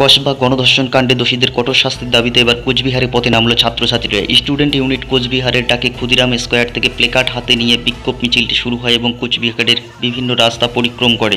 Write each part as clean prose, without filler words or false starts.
কসবা গণধর্ষণ কাণ্ডে দোষীদের কঠোর শাস্তির দাবিতে এবার কোচবিহারে পথে নামল ছাত্রছাত্রীরা। স্টুডেন্ট ইউনিট কোচবিহারের ডাকে ক্ষুদিরাম স্কয়ার থেকে প্লেকার্ড হাতে নিয়ে বিক্ষোভ মিছিলটি শুরু হয় এবং কোচবিহারের বিভিন্ন রাস্তা পরিক্রম করে।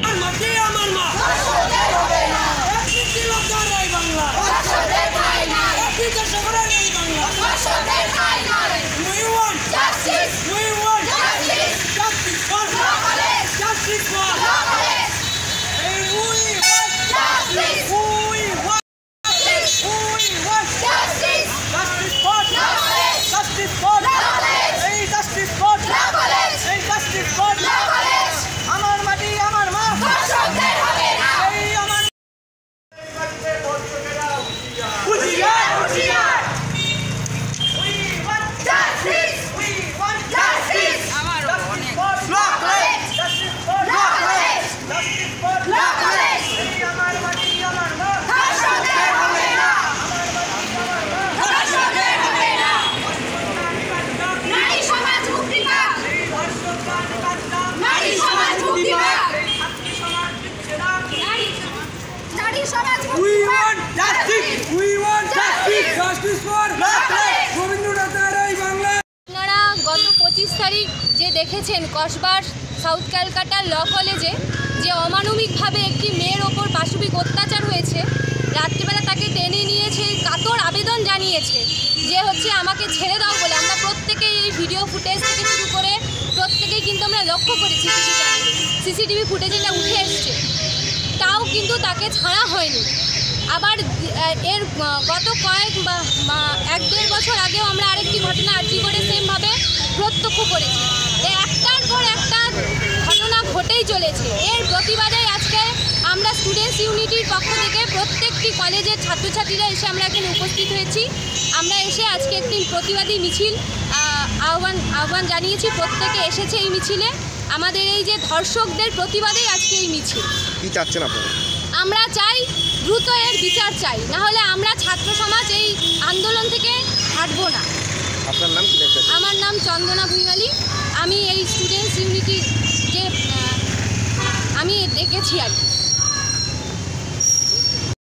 আপনারা গত 25 তারিখ যে দেখেছেন কসবার সাউথ ক্যালকাটা ল কলেজে যে অমানবিকভাবে একটি মেয়ের ওপর পাশবিক অত্যাচার হয়েছে, রাত্রিবেলা তাকে টেনে নিয়েছে, কাতর আবেদন জানিয়েছে যে আমাকে ছেড়ে দাও বলে। আমরা প্রত্যেকেই এই ভিডিও ফুটেজ থেকে শুরু করে প্রত্যেকেই কিন্তু আমরা লক্ষ্য করেছি, সিসিটিভি ফুটেজটা উঠে এসছে, তাও কিন্তু তাকে ছাড়া হয়নি। আবার এর গত এক দেড় বছর আগেও আমরা আরেকটি ঘটনা আর্জি করে সেমভাবে প্রত্যক্ষ করেছি। একটার পর একটা ঘটনা ঘটেই চলেছে। এর প্রতিবাদে আজকে আমরা স্টুডেন্টস ইউনিটির পক্ষ থেকে প্রত্যেকটি কলেজের ছাত্রছাত্রীরা এসে আমরা এখানে উপস্থিত হয়েছি। আমরা এসে আজকে একটি প্রতিবাদী মিছিল আহ্বান জানিয়েছি, প্রত্যেকে এসেছে এই মিছিলে। আমাদের এই যে ধর্ষকদের প্রতিবাদেই আজকে এই মিছিল। কি চাচ্ছেন আপনারা? আমরা চাই দ্রুত এর বিচার চাই, না হলে আমরা ছাত্র সমাজ এই আন্দোলন থেকে হাঁটবো না। আপনার নাম কি? আমার নাম চন্দনা ভুইমালি। আমি এই স্টুডেন্টস ইউনিটি যে আমি দেখেছি আর কি।